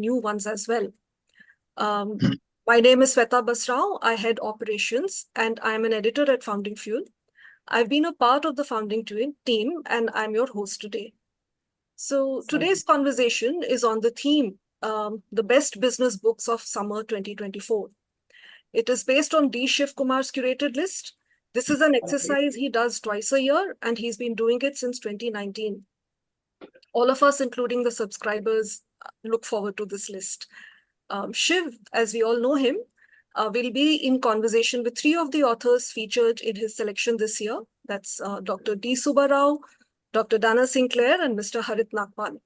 new ones as well. Um, my name is Sweta Basrao. I head operations and I'm an editor at Founding Fuel. I've been a part of the founding team and I'm your host today. So today's conversation is on the theme, the best business books of summer 2024. It is based on D. Shivakumar's curated list. This is an exercise he does twice a year, and he's been doing it since 2019. All of us, including the subscribers, look forward to this list. Shiv, as we all know him, will be in conversation with three of the authors featured in his selection this year. That's Dr. D. Subbarao, Dr. Dana Sinclair, and Mr. Harit Nagpal.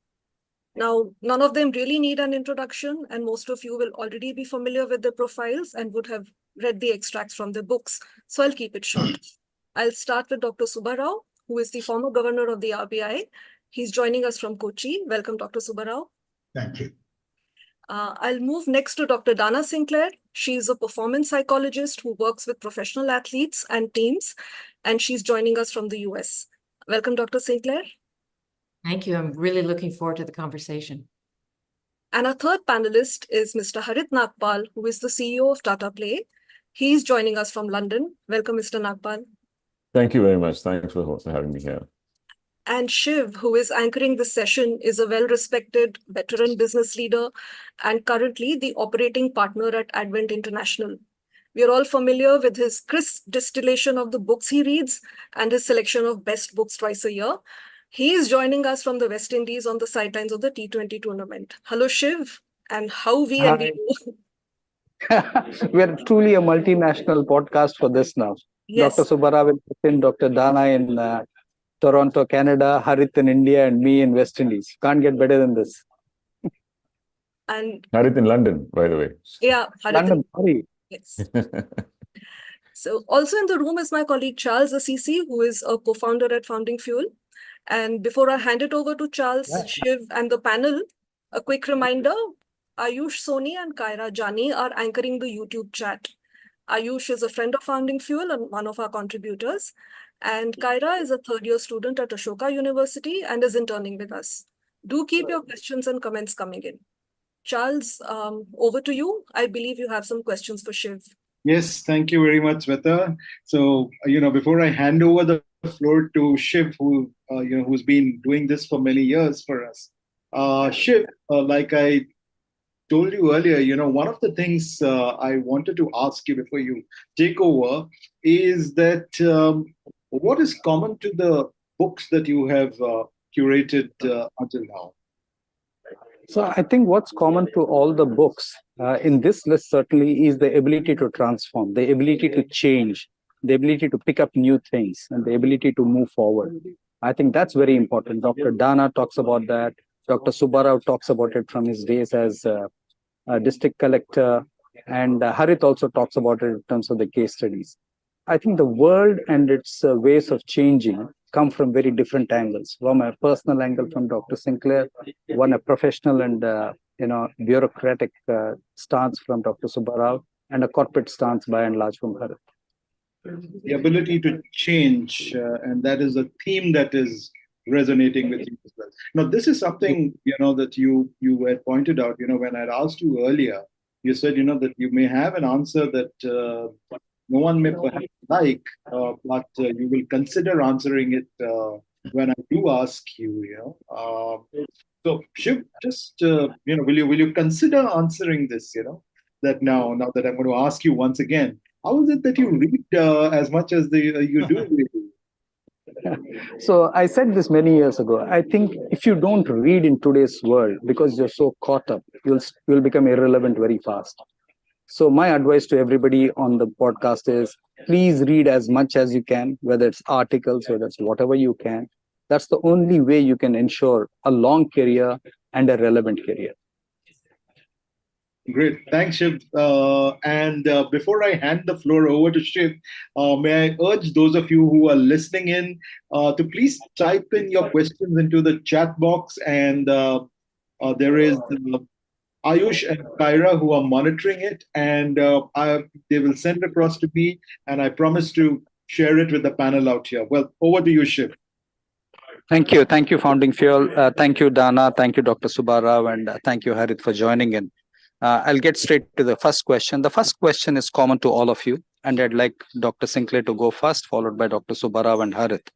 Now, none of them really need an introduction, and most of you will already be familiar with their profiles and would have read the extracts from their books, so I'll keep it short. I'll start with Dr. Subbarao, who is the former governor of the RBI. He's joining us from Kochi. Welcome, Dr. Subbarao. Thank you. I'll move next to Dr. Dana Sinclair. She's a performance psychologist who works with professional athletes and teams, and she's joining us from the US. Welcome, Dr. Sinclair. Thank you. I'm really looking forward to the conversation. And our third panelist is Mr. Harit Nagpal, who is the CEO of Tata Play. He's joining us from London. Welcome, Mr. Nagpal. Thank you very much. Thanks for having me here. And Shiv, who is anchoring this session, is a well-respected veteran business leader and currently the operating partner at Advent International. We are all familiar with his crisp distillation of the books he reads and his selection of best books twice a year. He is joining us from the West Indies on the sidelines of the T20 tournament. Hello, Shiv, and how we envy you. We're truly a multinational podcast for this now. Yes. Dr. Subbarao in Dr. Dana in Toronto, Canada, Harit in India, and me in West Indies. Can't get better than this. And Harit in London, by the way. Yeah, Harit London, sorry. Yes. So also in the room is my colleague Charles Assisi, who is a co-founder at Founding Fuel. And before I hand it over to Charles, Shiv, and the panel, a quick reminder, Ayush Soni and Kaira Jani are anchoring the YouTube chat. Ayush is a friend of Founding Fuel and one of our contributors. And Kaira is a third-year student at Ashoka University and is interning with us. Do keep your questions and comments coming in. Charles, over to you. I believe you have some questions for Shiv. Yes, thank you very much, Sweta. So, before I hand over the floor to Shiv, who's been doing this for many years for us. Shiv, like I told you earlier, one of the things I wanted to ask you before you take over is that what is common to the books that you have curated until now? So I think what's common to all the books in this list certainly is the ability to transform, the ability to change, the ability to pick up new things, and the ability to move forward. I think that's very important. Dr. Dana talks about that. Dr. Subbarao talks about it from his days as a district collector. And Harit also talks about it in terms of the case studies. I think the world and its ways of changing come from very different angles. From a personal angle from Dr. Sinclair, one a professional and bureaucratic stance from Dr. Subbarao, and a corporate stance by and large from Harit. The ability to change, and that is a theme that is resonating with you as well. Now, this is something that you had pointed out. When I'd asked you earlier, you said that you may have an answer that no one may perhaps like, but you will consider answering it when I do ask you. So, Shiv, just will you consider answering this? That now that I'm going to ask you once again. How is it that you read as much as you do? So I said this many years ago. I think if you don't read in today's world because you're so caught up, you'll become irrelevant very fast. So my advice to everybody on the podcast is please read as much as you can, whether it's articles, whether it's whatever you can. That's the only way you can ensure a long career and a relevant career. Great. Thanks, Shiv. And before I hand the floor over to Shiv, may I urge those of you who are listening in to please type in your questions into the chat box. And there is Ayush and Kaira who are monitoring it. And they will send it across to me. And I promise to share it with the panel out here. Well, over to you, Shiv. Thank you. Thank you, Founding Fuel. Thank you, Dana. Thank you, Dr. Subbarao. And thank you, Harit, for joining in. I'll get straight to the first question. The first question is common to all of you. And I'd like Dr. Sinclair to go first, followed by Dr. Subbarao and Harit.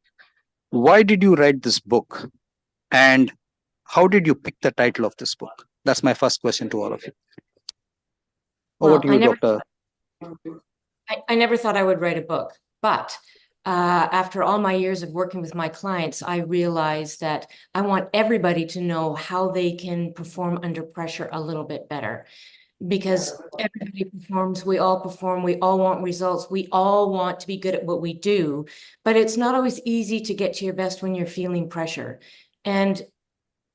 Why did you write this book? And how did you pick the title of this book? That's my first question to all of you. Over Well, to you, Dr. I never thought I would write a book, but after all my years of working with my clients, I realized that I want everybody to know how they can perform under pressure a little bit better. Because everybody performs, we all perform, we all want results, we all want to be good at what we do, but it's not always easy to get to your best when you're feeling pressure. And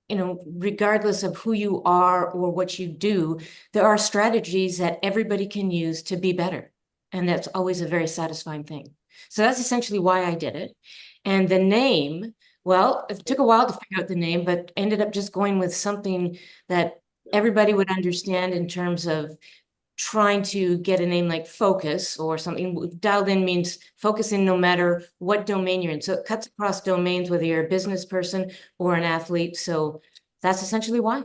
regardless of who you are or what you do, there are strategies that everybody can use to be better. And that's always a very satisfying thing. So that's essentially why I did it. And the name, well, it took a while to figure out the name, but ended up just going with something that everybody would understand in terms of trying to get a name like Focus or something. Dialed in means focusing no matter what domain you're in. So it cuts across domains, whether you're a business person or an athlete. So that's essentially why.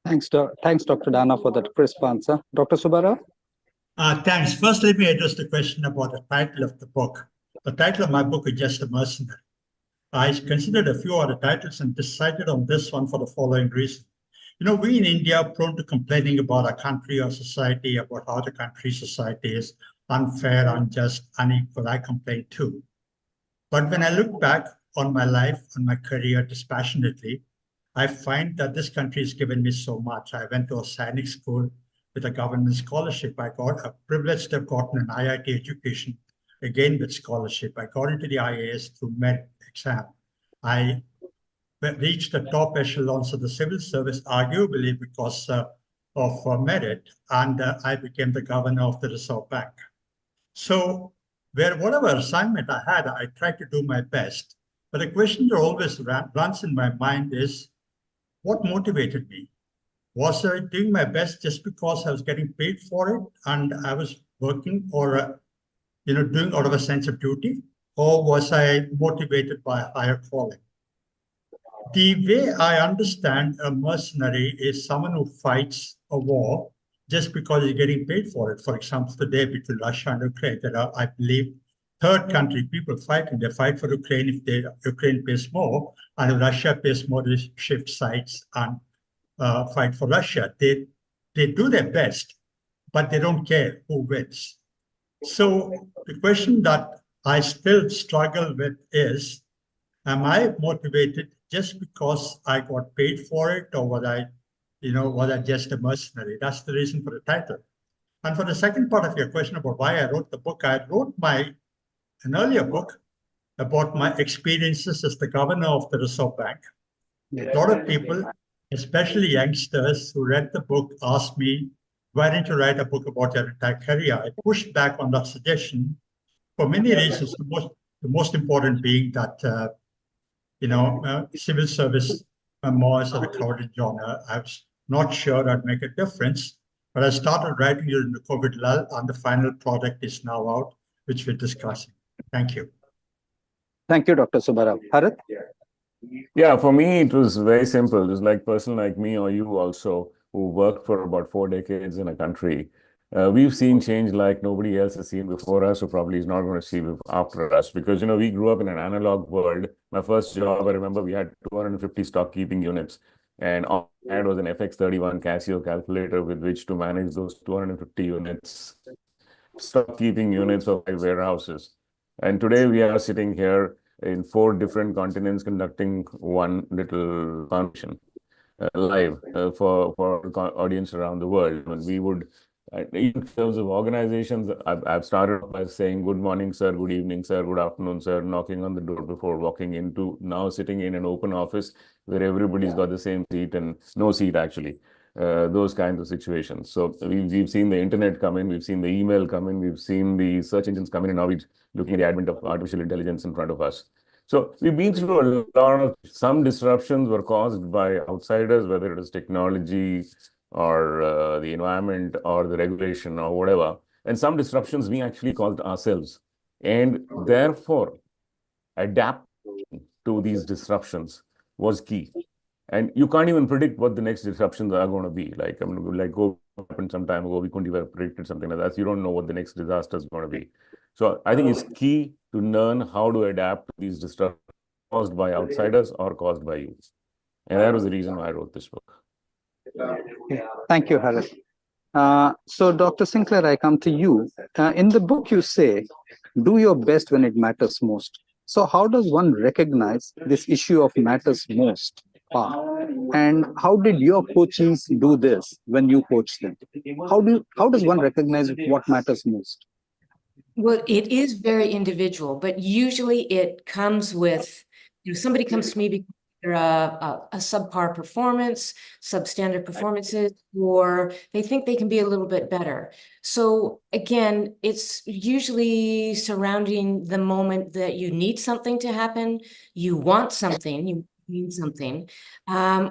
Thanks, Dr. Dana, for that crisp answer. Dr. Subbarao? Thanks. First, let me address the question about the title of the book. The title of my book is just a mercenary. I considered a few other titles and decided on this one for the following reason. We in India are prone to complaining about our country or society, about how the country society is unfair, unjust, unequal. I complain too. But when I look back on my life, on my career dispassionately, I find that this country has given me so much. I went to a Sainik school with a government scholarship. I got a privilege to have gotten an IIT education, again with scholarship. I got into the IAS through MET exam. I reached the top echelons of the civil service, arguably because of merit, and I became the governor of the Reserve Bank. So whatever assignment I had, I tried to do my best. But the question that always runs in my mind is, what motivated me? Was I doing my best just because I was getting paid for it and I was working or doing out of a sense of duty? Or was I motivated by a higher calling? The way I understand a mercenary is someone who fights a war just because he's getting paid for it. For example, today between Russia and Ukraine, there are, I believe, third country people fighting. They fight for Ukraine if Ukraine pays more, and if Russia pays more, they shift sides and fight for Russia. They do their best, but they don't care who wins. So the question that I still struggle with is, am I motivated just because I got paid for it, or was I just a mercenary? That's the reason for the title. And for the second part of your question about why I wrote the book, I wrote an earlier book about my experiences as the governor of the Reserve Bank. A lot of people, especially youngsters who read the book, asked me, why didn't you write a book about your entire career? I pushed back on that suggestion for many reasons, the most important being that civil service memoirs are a crowded genre. I was not sure I'd make a difference, but I started writing during the COVID lull, and the final product is now out, which we're discussing. Thank you. Thank you, Dr. Subbarao. Harit? Yeah, for me, it was very simple. Just like person like me or you also, who worked for about 4 decades in a country. We've seen change like nobody else has seen before us, or probably is not going to see after us. Because, we grew up in an analog world. My first job, I remember we had 250 stock keeping units. And all I had was an FX31 Casio calculator with which to manage those 250 units, stock keeping units of warehouses. And today we are sitting here in 4 different continents conducting one little conversation live for audience around the world. And we would, in terms of organizations, I've started by saying good morning, sir, good evening, sir, good afternoon, sir, knocking on the door before walking into, now sitting in an open office where everybody's got the same seat and no seat actually. Those kinds of situations. So we've seen the internet come in, we've seen the email come in, we've seen the search engines come in, and now we're looking at the advent of artificial intelligence in front of us. So we've been through a lot of, some disruptions were caused by outsiders, whether it is technology or the environment or the regulation or whatever. And some disruptions we actually caused ourselves. And therefore, adapt to these disruptions was key. And you can't even predict what the next disruptions are going to be. Like, I mean, like COVID happened some time ago, we couldn't even predict something like that. So you don't know what the next disaster is going to be. So I think it's key to learn how to adapt to these disruptions caused by outsiders or caused by you. And that was the reason why I wrote this book. Okay. Thank you, Harit. So, Dr. Sinclair, I come to you. In the book, you say, do your best when it matters most. So how does one recognize this issue of matters most part? And how did your coachees do this when you coach them? How does one recognize what matters most? Well, it is very individual, but usually it comes with, somebody comes to me because they're a subpar performance, substandard performances, or they think they can be a little bit better. So again, it's usually surrounding the moment that you need something to happen, you want something, you need something,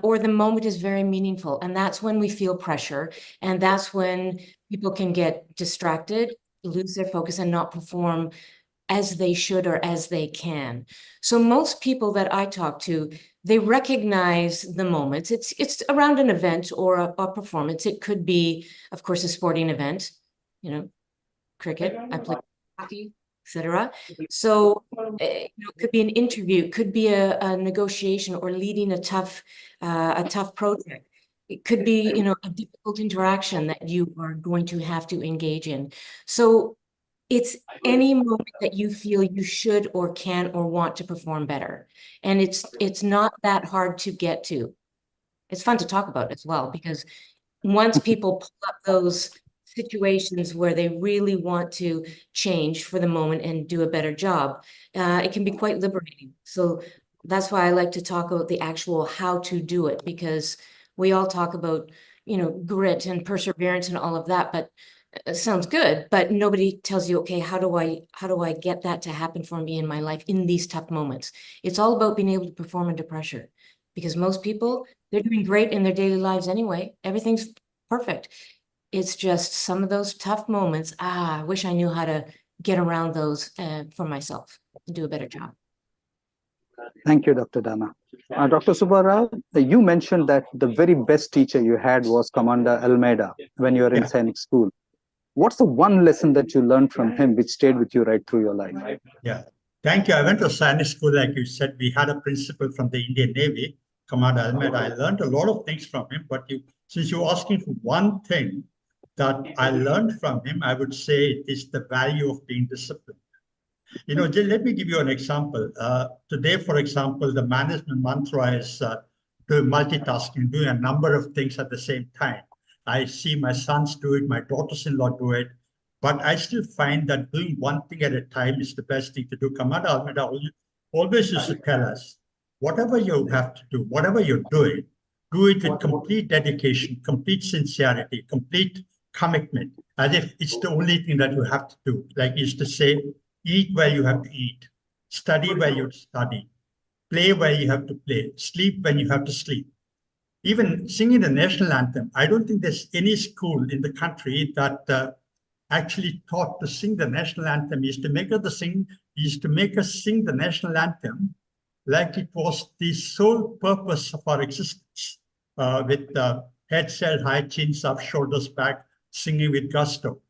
or the moment is very meaningful. And that's when we feel pressure. And that's when people can get distracted, lose their focus, and not perform as they should or as they can. So most people that I talk to, they recognize the moments. It's around an event or a performance. It could be, of course, a sporting event, cricket, I play hockey, etc. So it could be an interview, it could be a negotiation or leading a tough project. It could be, a difficult interaction that you are going to have to engage in. So it's any moment that you feel you should or can or want to perform better. And it's not that hard to get to. It's fun to talk about as well, because once people pull up those situations where they really want to change for the moment and do a better job, it can be quite liberating. So that's why I like to talk about the actual how to do it, because we all talk about, grit and perseverance and all of that, but it sounds good, but nobody tells you, okay, how do I get that to happen for me in my life in these tough moments? It's all about being able to perform under pressure, because most people, they're doing great in their daily lives anyway. Everything's perfect. It's just some of those tough moments. I wish I knew how to get around those for myself and do a better job. Thank you, Dr. Dana. Dr. Subbarao, you mentioned that the very best teacher you had was Commander Almeida when you were in Sainik School. What's the one lesson that you learned from him which stayed with you right through your life? Yeah, thank you. I went to Sainik School, like you said. We had a principal from the Indian Navy, Commander Almeida. I learned a lot of things from him, but since you're asking for one thing that I learned from him, I would say it is the value of being disciplined. Let me give you an example. Today, for example, the management mantra is doing multitasking, doing a number of things at the same time. I see my sons do it, my daughters-in-law do it, but I still find that doing one thing at a time is the best thing to do. Commander Almeida always used to tell us, whatever you have to do, whatever you're doing, do it with complete dedication, complete sincerity, complete commitment, as if it's the only thing that you have to do. Like he used to say, eat where you have to eat, study where you have to study, play where you have to play, sleep when you have to sleep. Even singing the national anthem, I don't think there's any school in the country that actually taught to sing the national anthem. He used to make us sing the national anthem like it was the sole purpose of our existence, with heads held high, chins up, shoulders back, singing with gusto.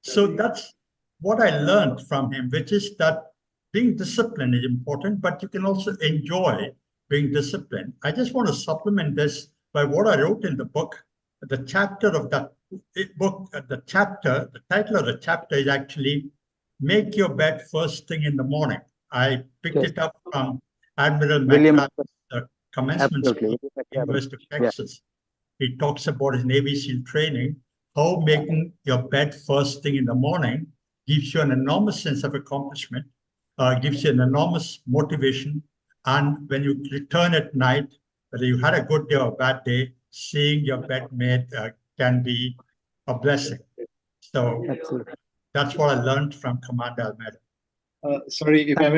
So that's what I learned from him, which is that being disciplined is important, but you can also enjoy being disciplined. I just want to supplement this by what I wrote in the book. The chapter of that book, the title of the chapter is actually Make Your Bed First Thing in the Morning. I picked it up from Admiral McGrath's commencement speech at the University of Texas. He talks about his Navy SEAL training, how making your bed first thing in the morning gives you an enormous sense of accomplishment, gives you an enormous motivation. And when you return at night, whether you had a good day or a bad day, seeing your bed made can be a blessing. So that's what I learned from Commander Almeida. Sorry, if I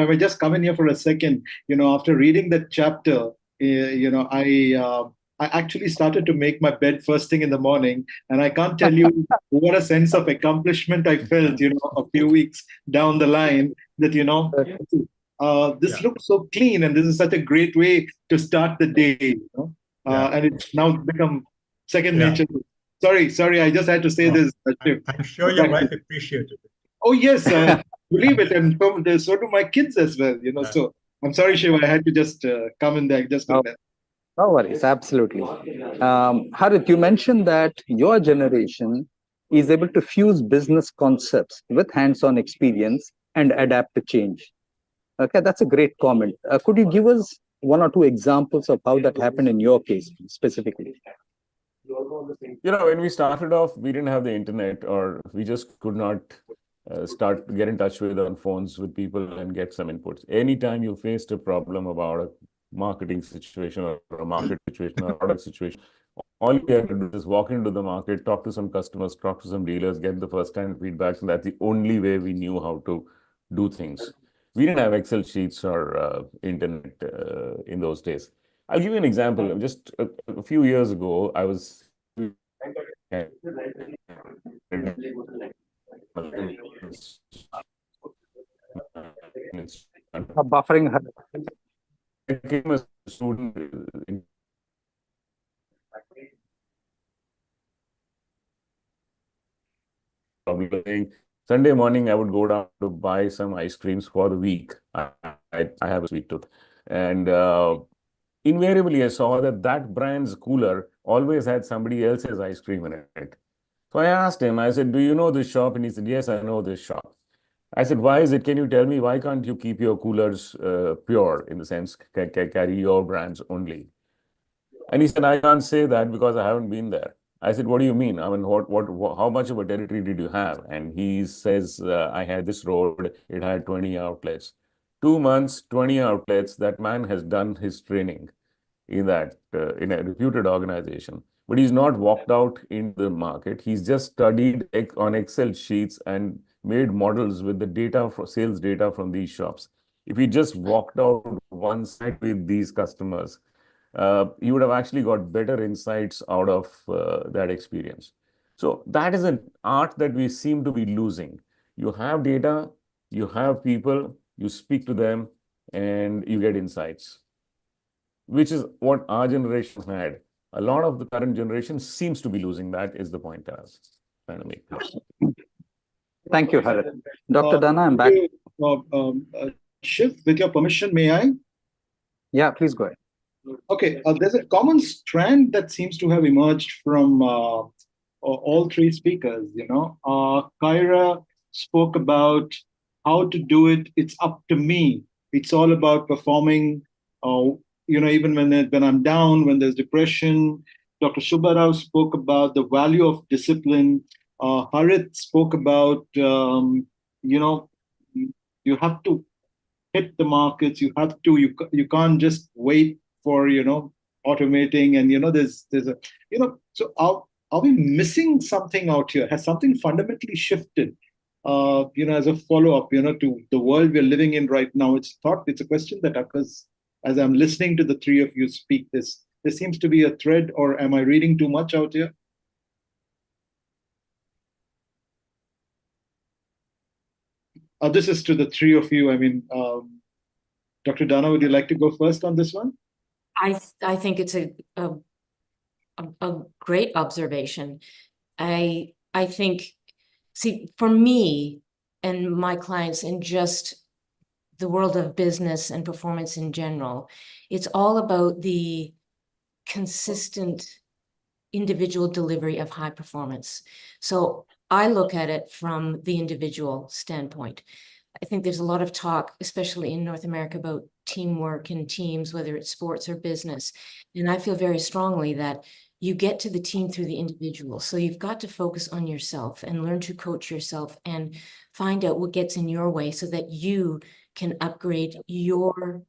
may just come in here for a second. After reading that chapter, I actually started to make my bed first thing in the morning, and I can't tell you what a sense of accomplishment I felt, a few weeks down the line that, this looks so clean, and this is such a great way to start the day. You know? And it's now become second nature. Sorry, I just had to say this. I'm sure your wife appreciated it. Oh yes, believe it, and so do my kids as well. You know, so I'm sorry, Shiva, I had to just come in there. No worries, absolutely. Harit, you mentioned that your generation is able to fuse business concepts with hands-on experience and adapt to change. Okay, that's a great comment. Could you give us one or two examples of how that happened in your case specifically? You know, when we started off, we didn't have the internet, or we just could not start to get in touch with on phones with people and get some inputs. Anytime you faced a problem about a marketing situation or a market situation or a product situation, all you had to do is walk into the market, talk to some customers, talk to some dealers, get the first-hand feedback, and that's the only way we knew how to do things. We didn't have Excel sheets or internet in those days. I'll give you an example. Just a few years ago, I was Buffering. I came a student in Sunday morning, I would go down to buy some ice creams for the week. I have a sweet tooth. And invariably, I saw that brand's cooler always had somebody else's ice cream in it. So I asked him, I said, do you know this shop? And he said, yes, I know this shop. I said, why is it? Can you tell me, why can't you keep your coolers pure, in the sense, carry your brands only? And he said, I can't say that because I haven't been there. I said, what do you mean? I mean, how much of a territory did you have? And he says, I had this road, it had 20 outlets. 2 months, 20 outlets, that man has done his training in that, in a reputed organization. But he's not walked out in the market. He's just studied on Excel sheets and made models with the data, for sales data from these shops. If he just walked out one side with these customers, you would have actually got better insights out of that experience. So that is an art that we seem to be losing. You have data, you have people, you speak to them, and you get insights, which is what our generation had. A lot of the current generation seems to be losing that, is the point that I was trying to make. Thank you, Harit. Dr. Dana, I'm back. Shiv, with your permission, may I? Yeah, please go ahead. Okay, there's a common strand that seems to have emerged from all three speakers. You know, Kyra spoke about how to do it. It's up to me. It's all about performing. You know, even when I'm down, when there's depression. Dr. Subbarao spoke about the value of discipline. Harit spoke about you know, you have to hit the markets. You have to. You can't just wait for, you know, automating, and, you know, there's a, you know, so are we missing something out here? Has something fundamentally shifted, you know, as a follow-up, you know, to the world we're living in right now? It's a question that occurs as I'm listening to the three of you speak. There seems to be a thread, or am I reading too much out here? This is to the three of you. I mean, Dr. Dana, would you like to go first on this one? I think it's a great observation. I think, see, for me and my clients in just the world of business and performance in general, it's all about the consistent individual delivery of high performance. So I look at it from the individual standpoint. I think there's a lot of talk, especially in North America, about teamwork and teams, whether it's sports or business. And I feel very strongly that you get to the team through the individual. So you've got to focus on yourself and learn to coach yourself and find out what gets in your way so that you can upgrade your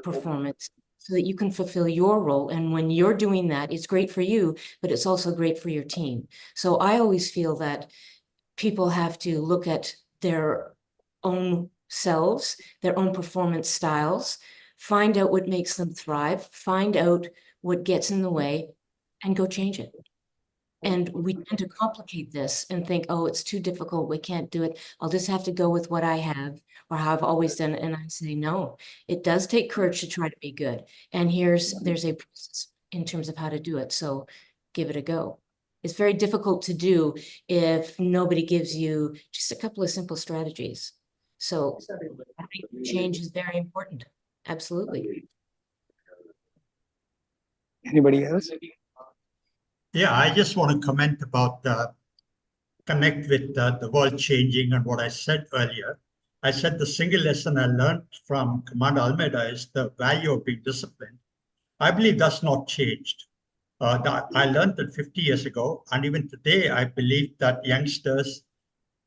performance, so that you can fulfill your role. And when you're doing that, it's great for you, but it's also great for your team. So I always feel that people have to look at their own selves, their own performance styles, find out what makes them thrive, find out what gets in the way, and go change it. And we tend to complicate this and think, oh, it's too difficult, we can't do it. I'll just have to go with what I have or how I've always done it. And I say, no, it does take courage to try to be good. And there's a process in terms of how to do it. So give it a go. It's very difficult to do if nobody gives you just a couple of simple strategies. So I think change is very important. Absolutely. Anybody else? Yeah, I just want to comment about connect with the world changing and what I said earlier. I said the single lesson I learned from Commander Almeida is the value of being disciplined. I believe that's not changed. I learned that 50 years ago, and even today, I believe that youngsters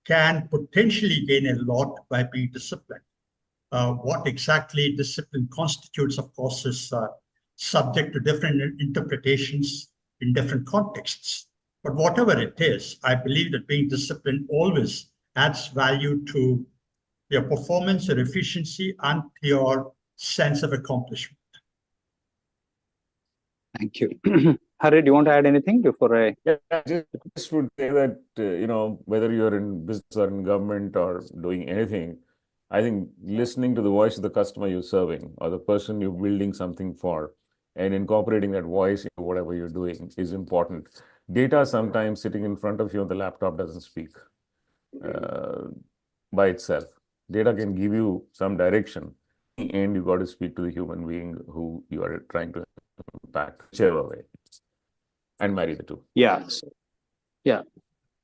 can potentially gain a lot by being disciplined. What exactly discipline constitutes, of course, is subject to different interpretations in different contexts. But whatever it is, I believe that being disciplined always adds value to your performance, your efficiency, and your sense of accomplishment. Thank you. Harit, do you want to add anything before I? Yeah, I just would say that, whether you're in business or in government or doing anything, I think listening to the voice of the customer you're serving or the person you're building something for and incorporating that voice into whatever you're doing is important. Data sometimes sitting in front of you on the laptop doesn't speak by itself. Data can give you some direction, and you got to speak to the human being who you are trying to impact, whichever way, and marry the two. Yeah. Yeah.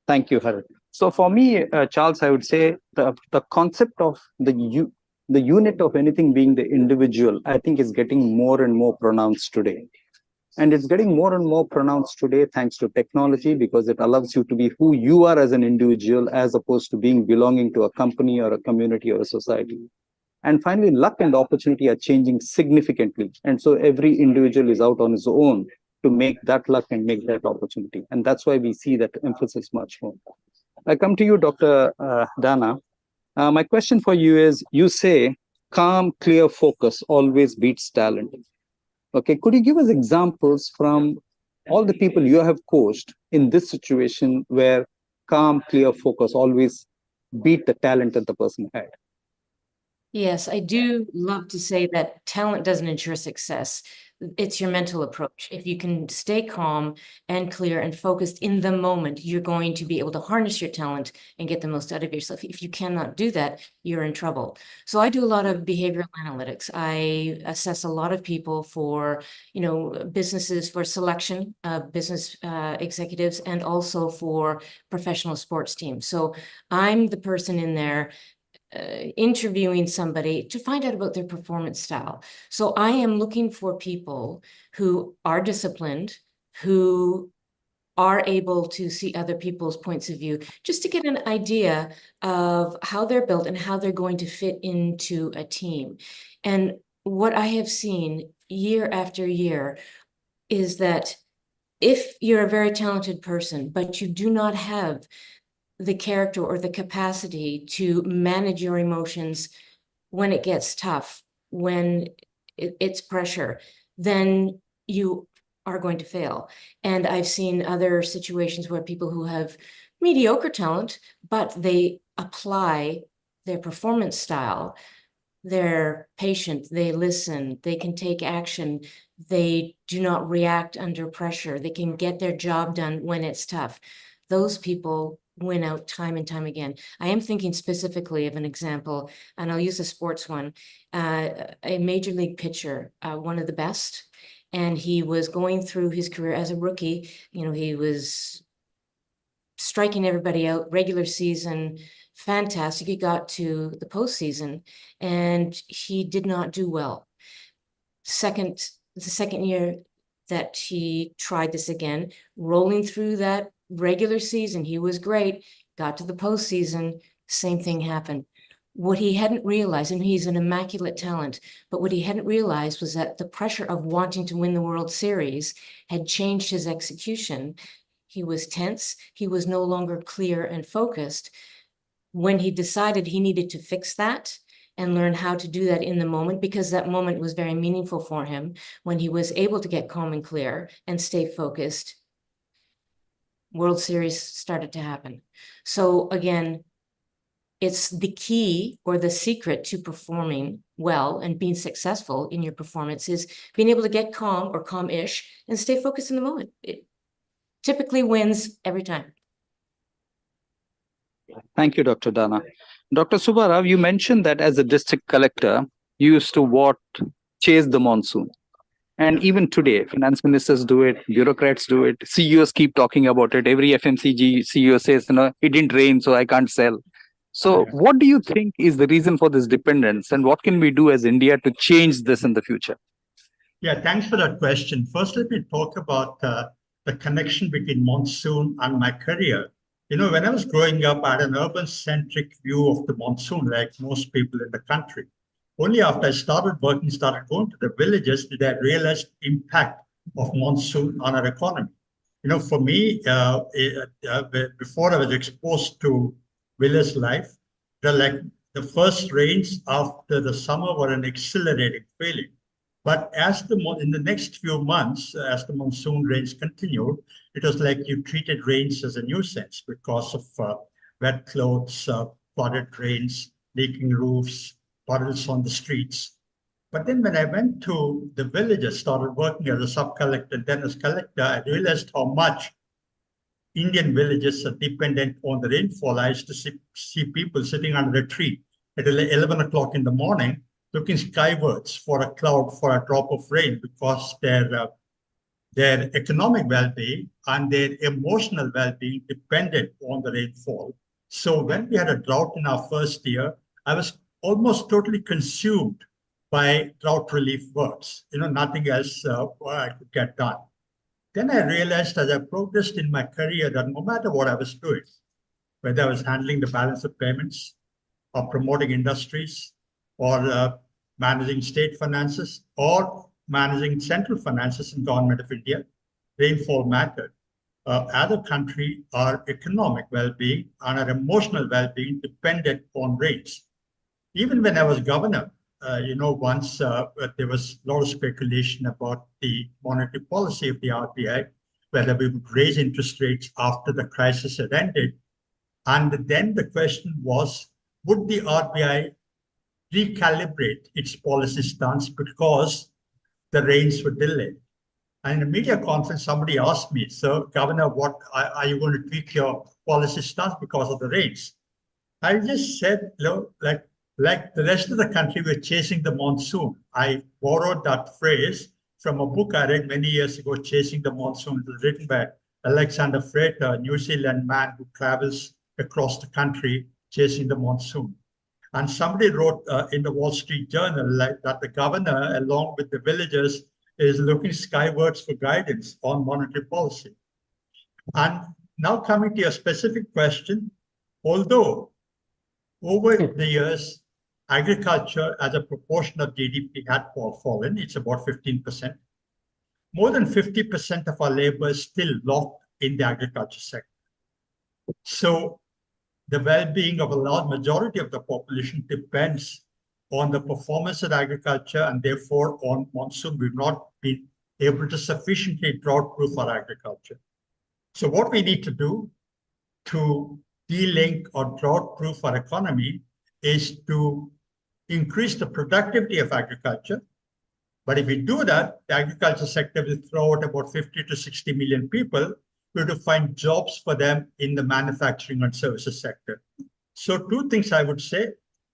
Thank you, Harit. So for me, Charles, I would say the concept of the unit of anything being the individual, I think is getting more and more pronounced today. And it's getting more and more pronounced today thanks to technology, because it allows you to be who you are as an individual, as opposed to being belonging to a company or a community or a society. And finally, luck and opportunity are changing significantly. And so every individual is out on his own to make that luck and make that opportunity. And that's why we see that emphasis much more. I come to you, Dr. Dana. My question for you is, you say calm, clear focus always beats talent. Okay, could you give us examples from all the people you have coached in this situation where calm, clear focus always beat the talent that the person had? Yes, I do love to say that talent doesn't ensure success. It's your mental approach. If you can stay calm and clear and focused in the moment, you're going to be able to harness your talent and get the most out of yourself. If you cannot do that, you're in trouble. So I do a lot of behavioral analytics. I assess a lot of people for, businesses, for selection of business executives, and also for professional sports teams. So I'm the person in there interviewing somebody to find out about their performance style. So I am looking for people who are disciplined, who are able to see other people's points of view, just to get an idea of how they're built and how they're going to fit into a team. And what I have seen year after year is that if you're a very talented person, but you do not have the character or the capacity to manage your emotions when it gets tough, when it's pressure, then you are going to fail. And I've seen other situations where people who have mediocre talent, but they apply their performance style, they're patient, they listen, they can take action, they do not react under pressure, they can get their job done when it's tough. Those people win out time and time again. I am thinking specifically of an example, and I'll use a sports one. A major league pitcher, one of the best, and he was going through his career as a rookie. He was striking everybody out, regular season, fantastic. He got to the postseason, and he did not do well. The second year that he tried this again, rolling through that regular season, he was great, got to the postseason, same thing happened. What he hadn't realized, and he's an immaculate talent, but what he hadn't realized was that the pressure of wanting to win the World Series had changed his execution. He was tense, he was no longer clear and focused. When he decided he needed to fix that and learn how to do that in the moment, because that moment was very meaningful for him, when he was able to get calm and clear and stay focused, World Series started to happen. So again, it's the key or the secret to performing well and being successful in your performance is being able to get calm or calm-ish and stay focused in the moment. It typically wins every time. Thank you, Dr. Dana. Dr. Subbarao, you mentioned that as a district collector, you used to chase the monsoon. And even today, finance ministers do it, bureaucrats do it, CEOs keep talking about it. Every FMCG CEO says, it didn't rain, so I can't sell. So what do you think is the reason for this dependence, and what can we do as India to change this in the future? Yeah, thanks for that question. First, let me talk about the connection between monsoon and my career. When I was growing up, I had an urban-centric view of the monsoon, like most people in the country. Only after I started going to the villages, did I realize the impact of monsoon on our economy. For me, before I was exposed to village life, the first rains after the summer were an exhilarating feeling. But in the next few months, as the monsoon rains continued, it was like you treated rains as a nuisance because of wet clothes, flooded drains, leaking roofs, puddles on the streets. But then when I went to the villages, started working as a sub-collector, then as collector, I realized how much Indian villages are dependent on the rainfall. I used to see people sitting under a tree at 11 o'clock in the morning, looking skywards for a cloud, for a drop of rain, because their economic well-being and their emotional well-being depended on the rainfall. So when we had a drought in our first year, I was almost totally consumed by drought relief works. Nothing else I could get done. Then I realized as I progressed in my career that no matter what I was doing, whether I was handling the balance of payments or promoting industries or managing state finances or managing central finances in government of India, rainfall mattered. As a country, our economic well-being and our emotional well-being depended on rains. Even when I was governor, once there was a lot of speculation about the monetary policy of the RBI, whether we would raise interest rates after the crisis had ended. And then the question was, would the RBI recalibrate its policy stance because the rains were delayed? And in a media conference, somebody asked me, "So, Governor, what are you going to tweak your policy stance because of the rains?" I just said, like the rest of the country, we're chasing the monsoon. I borrowed that phrase from a book I read many years ago, Chasing the Monsoon. It was written by Alexander Freight, a New Zealand man who travels across the country chasing the monsoon. And somebody wrote in the Wall Street Journal that the governor, along with the villagers, is looking skywards for guidance on monetary policy. And now coming to your specific question, although over the years, agriculture as a proportion of GDP had fallen, it's about 15%. More than 50% of our labor is still locked in the agriculture sector. So the well-being of a large majority of the population depends on the performance of agriculture, and therefore on monsoon. We've not been able to sufficiently drought-proof our agriculture. So what we need to do to de-link or drought-proof our economy is to increase the productivity of agriculture. But if we do that, the agriculture sector will throw out about 50 to 60 million people. We have to find jobs for them in the manufacturing and services sector. So two things I would say: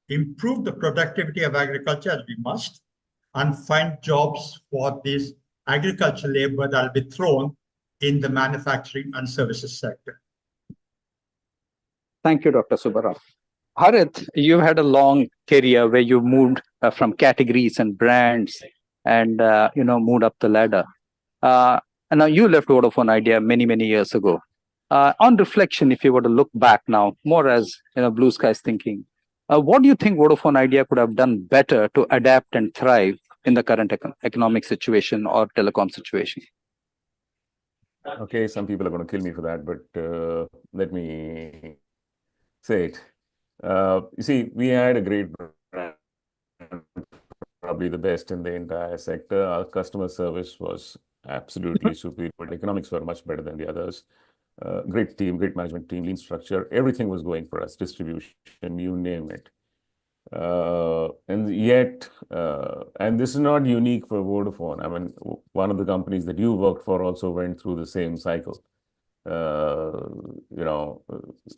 improve the productivity of agriculture as we must, and find jobs for this agriculture labor that will be thrown in the manufacturing and services sector. Thank you, Dr. Subbarao. Harit, you had a long career where you moved from categories and brands and moved up the ladder. And now you left Vodafone Idea many, many years ago. On reflection, if you were to look back now, more as blue skies thinking, what do you think Vodafone Idea could have done better to adapt and thrive in the current economic situation or telecom situation? Okay, some people are going to kill me for that, but let me say it. You see, we had a great brand, probably the best in the entire sector. Our customer service was absolutely superior, but economics were much better than the others. great team, great management team, lean structure. Everything was going for us, distribution, you name it. And yet, and this is not unique for Vodafone. I mean, one of the companies that you worked for also went through the same cycle.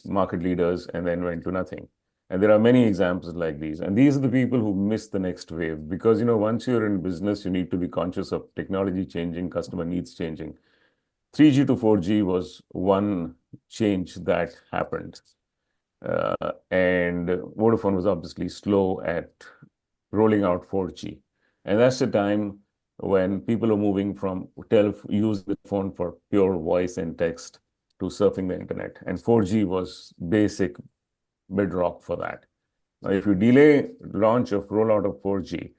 Market leaders and then went to nothing. And there are many examples like these. And these are the people who miss the next wave because, once you're in business, you need to be conscious of technology changing, customer needs changing. 3G to 4G was one change that happened. And Vodafone was obviously slow at rolling out 4G. And that's the time when people are moving from use the phone for pure voice and text to surfing the internet. And 4G was basic bedrock for that. Now, if you delay launch of rollout of 4G,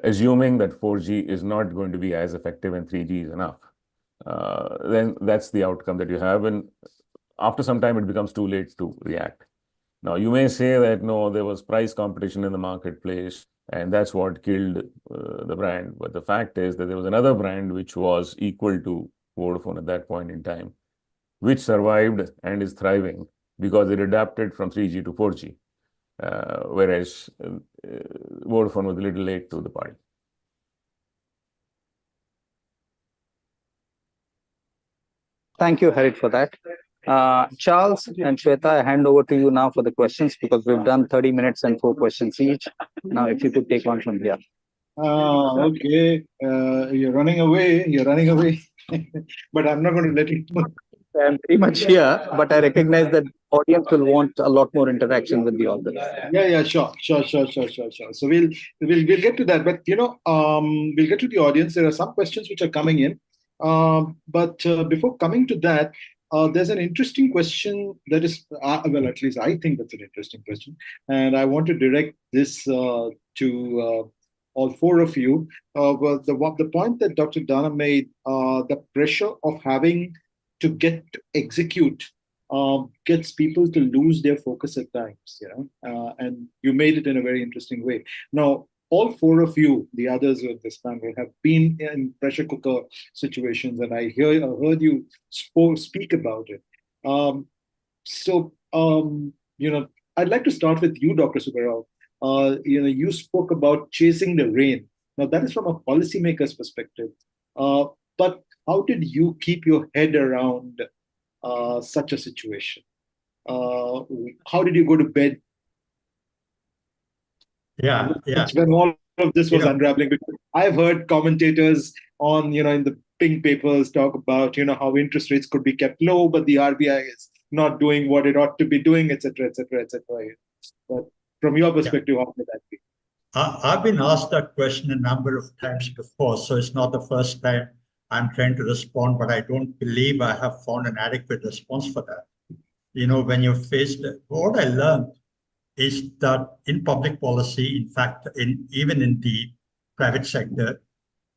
assuming that 4G is not going to be as effective and 3G is enough, then that's the outcome that you have. And after some time, it becomes too late to react. Now, you may say that, no, there was price competition in the marketplace, and that's what killed the brand. But the fact is that there was another brand which was equal to Vodafone at that point in time, which survived and is thriving because it adapted from 3G to 4G, whereas Vodafone was a little late to the party. Thank you, Harit, for that. Charles and Shweta, I hand over to you now for the questions because we've done 30 minutes and 4 questions each. Now, if you could take on from here. Okay. You're running away. But I'm not going to let you. I'm pretty much here, but I recognize that audience will want a lot more interaction with the authors. Yeah, sure. So we'll get to that, but we'll get to the audience. There are some questions which are coming in, but before coming to that, there's an interesting question that is, well, at least I think that's an interesting question, and I want to direct this to all 4 of you. Well, the point that Dr. Dana made, the pressure of having to get to execute gets people to lose their focus at times, and you made it in a very interesting way. Now, all 4 of you, the others of this panel, have been in pressure cooker situations, and I heard you speak about it. I'd like to start with you, Dr. Subbarao. You spoke about chasing the rain. Now, that is from a policymaker's perspective. But how did you keep your head around such a situation? How did you go to bed? Yeah. When all of this was unraveling, because I've heard commentators on, in the pink papers talk about, how interest rates could be kept low, but the RBI is not doing what it ought to be doing, etc., etc., etc. But from your perspective, how did that be? I've been asked that question a number of times before, so it's not the first time I'm trying to respond, but I don't believe I have found an adequate response for that. When you're faced, what I learned is that in public policy, in fact, even in the private sector,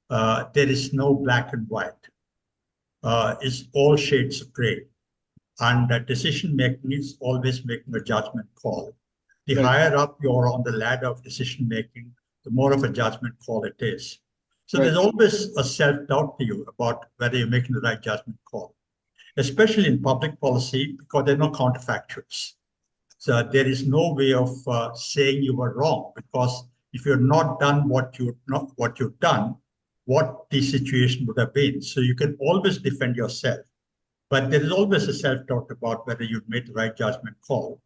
there is no black and white. It's all shades of gray. And decision making is always making a judgment call. The higher up you're on the ladder of decision making, the more of a judgment call it is. So there's always a self-doubt to you about whether you're making the right judgment call, especially in public policy, because there are no counterfactuals. So there is no way of saying you were wrong, because if you're not done what you've done, what the situation would have been. So you can always defend yourself, but there is always a self-doubt about whether you've made the right judgment call.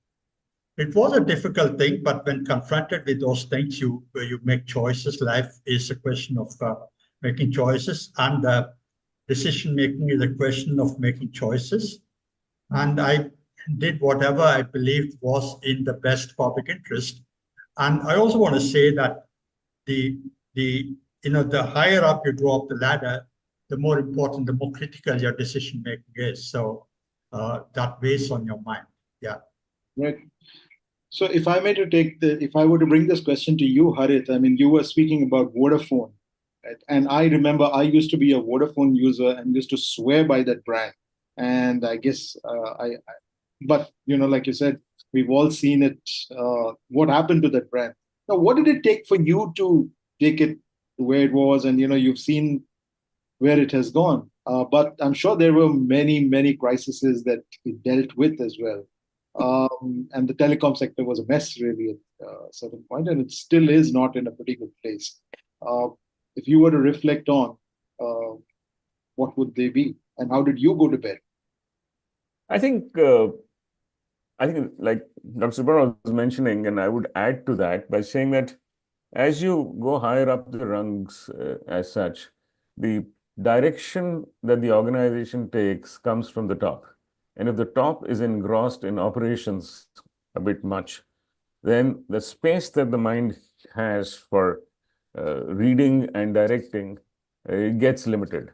It was a difficult thing, but when confronted with those things, you make choices. Life is a question of making choices, and decision making is a question of making choices. And I did whatever I believed was in the best public interest. And I also want to say that the higher up you go up the ladder, the more important, the more critical your decision making is. So that weighs on your mind. Yeah. Right. So if I were to bring this question to you, Harit, I mean, you were speaking about Vodafone, right? And I remember I used to be a Vodafone user and used to swear by that brand. And I guess but like you said, we've all seen it. What happened to that brand? Now, what did it take for you to take it to where it was? And you've seen where it has gone. But I'm sure there were many crises that it dealt with as well. And the telecom sector was a mess really at a certain point, and it still is not in a pretty good place. If you were to reflect on, what would they be, and how did you go to bed? I think like Dr. Subbarao was mentioning, and I would add to that by saying that as you go higher up the rungs, as such, the direction that the organization takes comes from the top. And if the top is engrossed in operations a bit much, then the space that the mind has for reading and directing gets limited.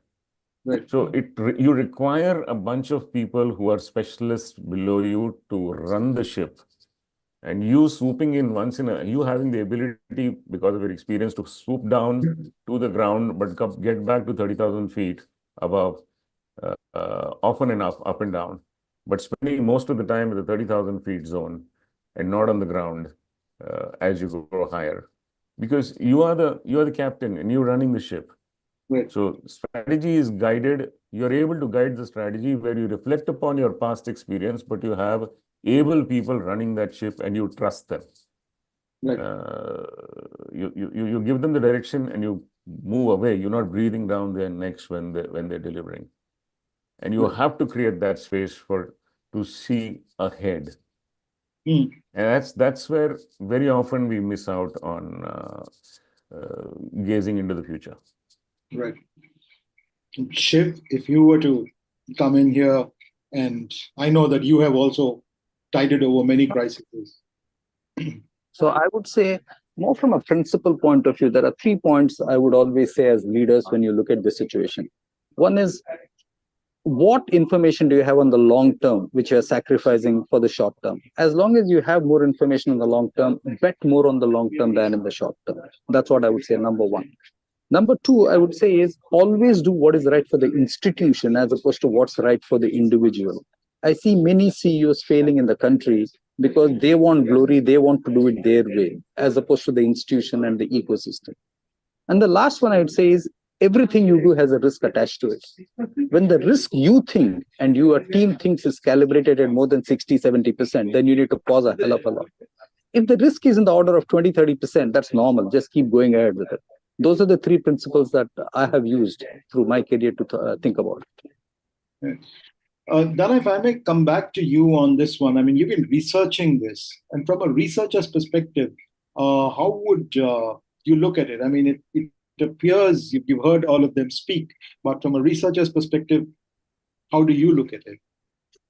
Right. So you require a bunch of people who are specialists below you to run the ship. And you swooping in once you having the ability, because of your experience, to swoop down to the ground, but get back to 30,000 feet above, often enough, up and down, but spending most of the time in the 30,000 feet zone and not on the ground as you go higher, because you are the captain and you're running the ship. Right. So strategy is guided. You're able to guide the strategy where you reflect upon your past experience, but you have able people running that ship and you trust them. Right. You give them the direction and you move away. You're not breathing down their necks when they're delivering. And you have to create that space to see ahead. And that's where very often we miss out on gazing into the future. Right. Shiv, if you were to come in here, and I know that you have also tided over many crises. So I would say, more from a principle point of view, there are 3 points I would always say as leaders when you look at the situation. One is, what information do you have on the long term, which you're sacrificing for the short term? As long as you have more information on the long term, bet more on the long term than in the short term. That's what I would say, number one. Number two, I would say, is always do what is right for the institution as opposed to what's right for the individual. I see many CEOs failing in the country because they want glory, they want to do it their way, as opposed to the institution and the ecosystem. And the last one I would say is, everything you do has a risk attached to it. When the risk you think and your team thinks is calibrated at more than 60, 70%, then you need to pause a hell of a lot. If the risk is in the order of 20, 30%, that's normal. Just keep going ahead with it. Those are the 3 principles that I have used through my career to think about it. Dana, if I may come back to you on this one, I mean, you've been researching this, and from a researcher's perspective, how would you look at it? I mean, it appears you've heard all of them speak, but from a researcher's perspective, how do you look at it?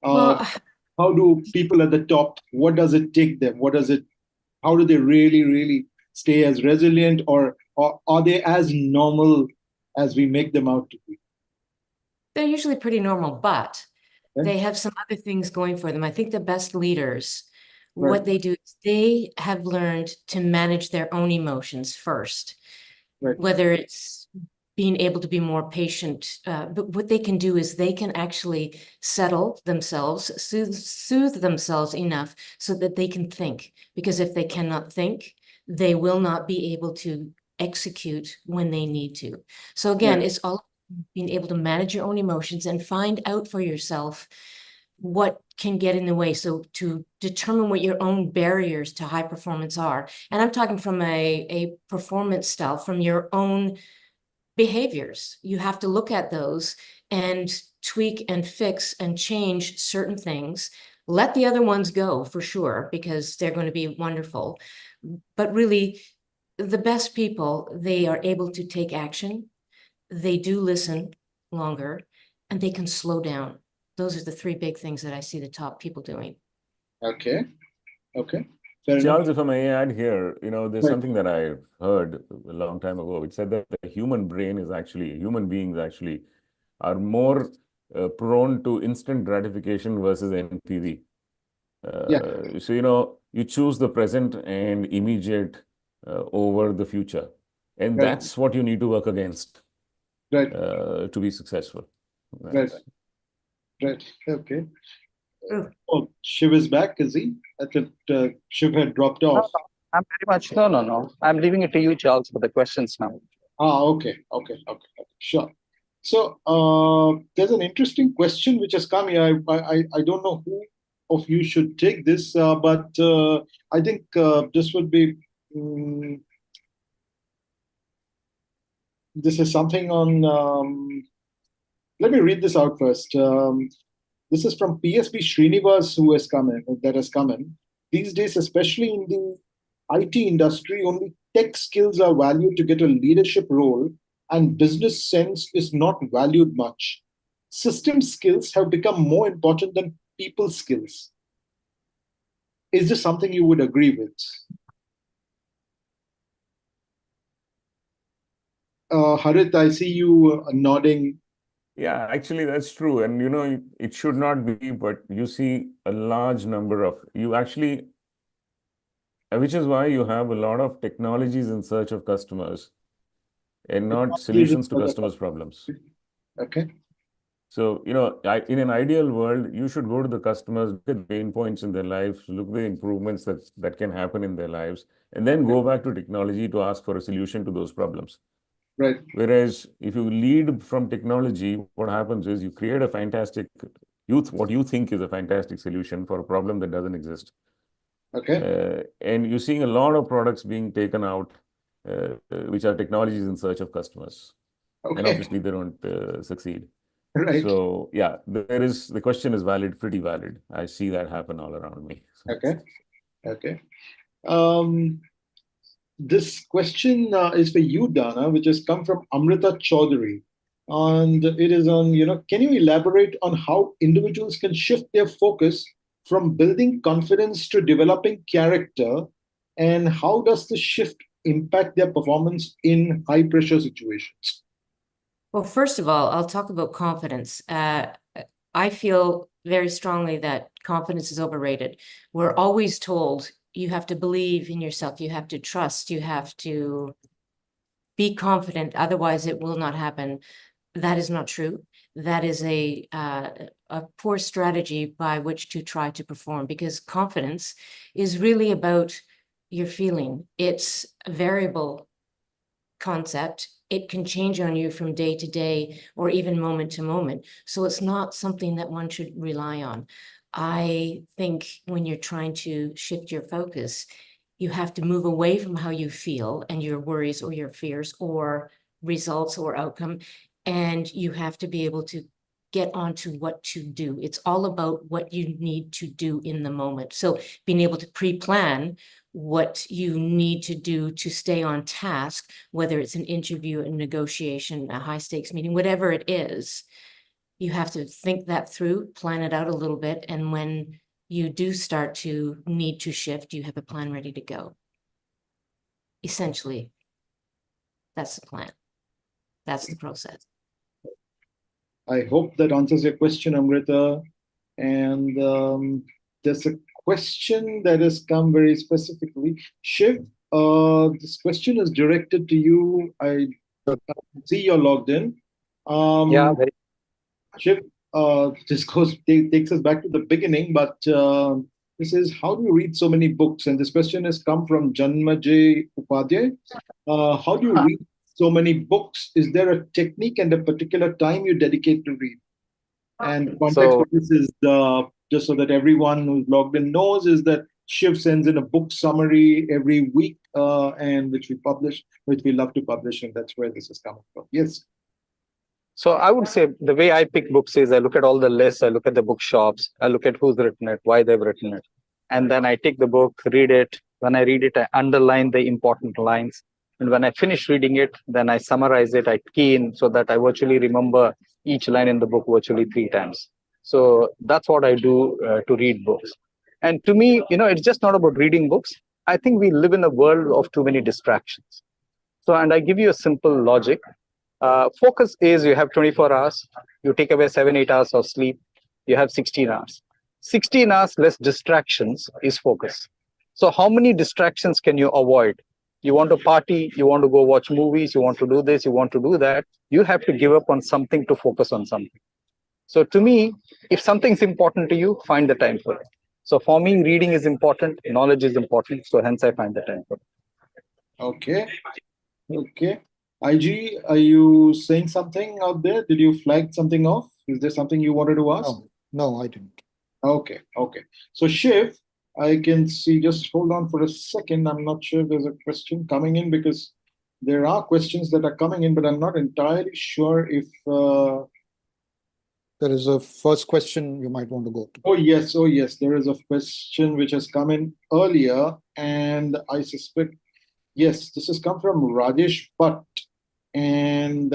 How do people at the top, what does it take them? How do they really stay as resilient, or are they as normal as we make them out to be? They're usually pretty normal, but they have some other things going for them. I think the best leaders, what they do is they have learned to manage their own emotions first, whether it's being able to be more patient. But what they can do is they can actually settle themselves, soothe themselves enough so that they can think. Because if they cannot think, they will not be able to execute when they need to. So again, it's all being able to manage your own emotions and find out for yourself what can get in the way. So to determine what your own barriers to high performance are. And I'm talking from a performance style, from your own behaviors. You have to look at those and tweak and fix and change certain things. Let the other ones go for sure, because they're going to be wonderful. But really, the best people, they are able to take action. They do listen longer, and they can slow down. Those are the 3 big things that I see the top people doing. Okay. Charles, if I may add here, there's something that I heard a long time ago. It said that the human beings actually are more prone to instant gratification versus NPV. So, you choose the present and immediate over the future. And that's what you need to work against to be successful. Right. Okay. Oh, Shiv is back, is he? I thought Shiv had dropped off. I'm very much, no. I'm leaving it to you, Charles, for the questions now. Okay. Sure. So there's an interesting question which has come here. I don't know who of you should take this, but I think this would be. This is something on. Let me read this out first. This is from PSP Srinivas, who has come in. That has come in. These days, especially in the IT industry, only tech skills are valued to get a leadership role, and business sense is not valued much. System skills have become more important than people skills. Is this something you would agree with? Harit, I see you nodding. Yeah, actually, that's true. And, it should not be, but you see a large number of, which is why you have a lot of technologies in search of customers and not solutions to customers' problems. Okay. So, in an ideal world, you should go to the customers, look at the pain points in their lives, look at the improvements that can happen in their lives, and then go back to technology to ask for a solution to those problems. Right. Whereas if you lead from technology, what happens is you create a fantastic what you think is a fantastic solution for a problem that doesn't exist. Okay. And you're seeing a lot of products being taken out, which are technologies in search of customers. Okay. And obviously they don't succeed. Right. So yeah, the question is valid, pretty valid. I see that happen all around me. Okay. Okay. This question is for you, Dana, which has come from Amrita Chaudhary. And it is on, can you elaborate on how individuals can shift their focus from building confidence to developing character? And how does the shift impact their performance in high pressure situations? Well, first of all, I'll talk about confidence. I feel very strongly that confidence is overrated. We're always told you have to believe in yourself, you have to trust, you have to be confident, otherwise it will not happen. That is not true. That is a poor strategy by which to try to perform, because confidence is really about your feeling. It's a variable concept. It can change on you from day to day or even moment to moment. So it's not something that one should rely on. I think when you're trying to shift your focus, you have to move away from how you feel and your worries or your fears or results or outcome, and you have to be able to get onto what to do. It's all about what you need to do in the moment. So being able to pre-plan what you need to do to stay on task, whether it's an interview, a negotiation, a high stakes meeting, whatever it is, you have to think that through, plan it out a little bit. And when you do start to need to shift, you have a plan ready to go. Essentially, that's the plan. That's the process. I hope that answers your question, Amrita. And there's a question that has come very specifically. Shiv, this question is directed to you. I see you're logged in. Yeah, very. Shiv, this takes us back to the beginning, but this is, how do you read so many books? And this question has come from Janmajay Upadhyay. How do you read so many books? Is there a technique and a particular time you dedicate to read? And the context of this is, just so that everyone who's logged in knows, is that Shiv sends in a book summary every week, and which we love to publish, and that's where this is coming from. Yes. So I would say the way I pick books is I look at all the lists, I look at the bookshops, I look at who's written it, why they've written it. And then I take the book, read it. When I read it, I underline the important lines. And when I finish reading it, then I summarize it, I key in so that I virtually remember each line in the book virtually 3 times. So that's what I do to read books. And to me, it's just not about reading books. I think we live in a world of too many distractions. So, and I give you a simple logic. Focus is you have 24 hours, you take away 7-8 hours of sleep, you have 16 hours. 16 hours less distractions is focus. So how many distractions can you avoid? You want to party, you want to go watch movies, you want to do this, you want to do that. You have to give up on something to focus on something. So to me, if something's important to you, find the time for it. So for me, reading is important, knowledge is important. So hence I find the time for it. Okay. Okay. IG, are you saying something out there? Did you flag something off? Is there something you wanted to ask? No, I didn't. Okay. So Shiv, I can see, just hold on for a second. I'm not sure if there's a question coming in, because there are questions that are coming in, but I'm not entirely sure if There is a first question you might want to go to. Oh yes, there is a question which has come in earlier, and I suspect, yes, this has come from Rajesh Bhatt, and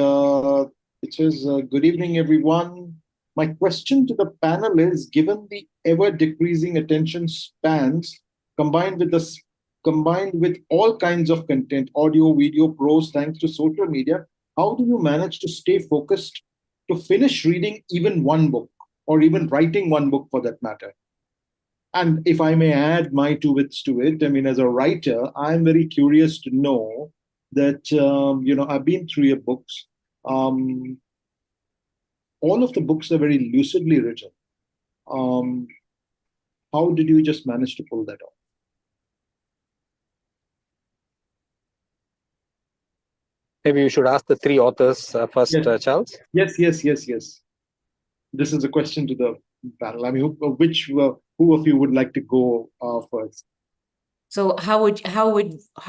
it says, "Good evening, everyone. My question to the panel is: given the ever-decreasing attention spans, combined with all kinds of content, audio, video, prose, thanks to social media, how do you manage to stay focused to finish reading even one book, or even writing one book for that matter?" And if I may add my two bits to it, I mean, as a writer, I'm very curious to know that, I've been through your books. All of the books are very lucidly written. How did you just manage to pull that off? Maybe you should ask the three authors first, Yes. Charles. Yes. This is a question to the panel. I mean, who of you would like to go first? So how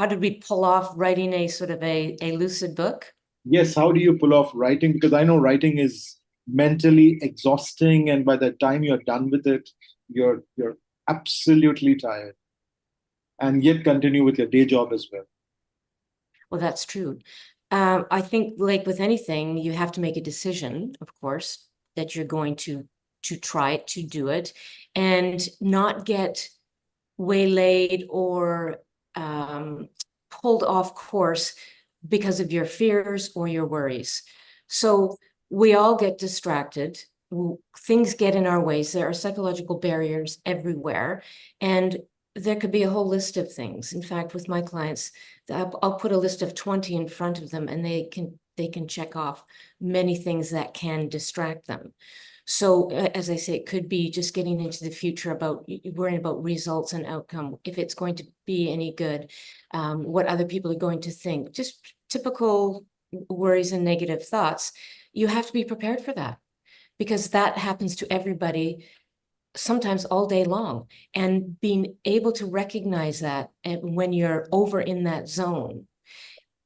did we pull off writing a sort of a lucid book? Yes, how do you pull off writing? Because I know writing is mentally exhausting, and by the time you're done with it, you're absolutely tired, and yet continue with your day job as well. Well, that's true. I think, like with anything, you have to make a decision, of course, that you're going to try to do it, and not get waylaid or pulled off course because of your fears or your worries. So we all get distracted. Things get in our ways. There are psychological barriers everywhere, and there could be a whole list of things. In fact, with my clients, I'll put a list of 20 in front of them, and they can check off many things that can distract them. So as I say, it could be just getting into the future about worrying about results and outcome, if it's going to be any good, what other people are going to think, just typical worries and negative thoughts. You have to be prepared for that, because that happens to everybody sometimes all day long. And being able to recognize that, and when you're over in that zone,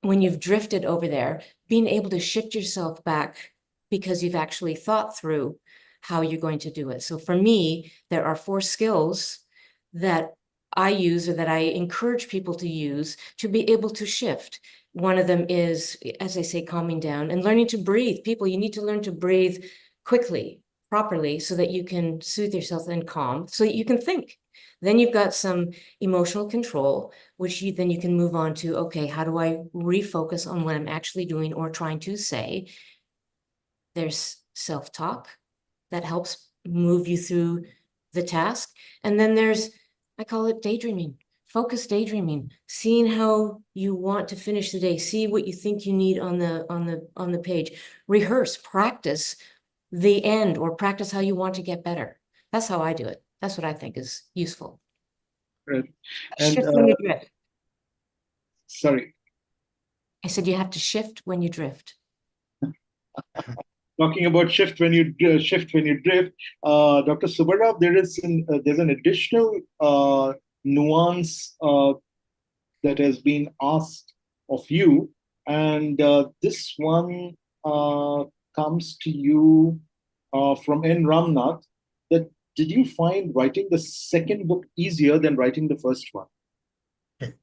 when you've drifted over there, being able to shift yourself back because you've actually thought through how you're going to do it. So for me, there are 4 skills that I use, or that I encourage people to use, to be able to shift. One of them is, as I say, calming down and learning to breathe. People, you need to learn to breathe quickly, properly, so that you can soothe yourself and calm, so that you can think. Then you've got some emotional control, which then you can move on to, okay, how do I refocus on what I'm actually doing or trying to say? There's self-talk that helps move you through the task. And then there's, I call it daydreaming, focused daydreaming, seeing how you want to finish the day, see what you think you need on the page, rehearse, practice the end, or practice how you want to get better. That's how I do it. That's what I think is useful. Right. And Shift when you drift. sorry. I said you have to shift when you drift. Talking about shift when you drift, Dr. Subbarao, there's an additional nuance that has been asked of you, and this one comes to you from N. Ramnath. That did you find writing the second book easier than writing the first one? Okay.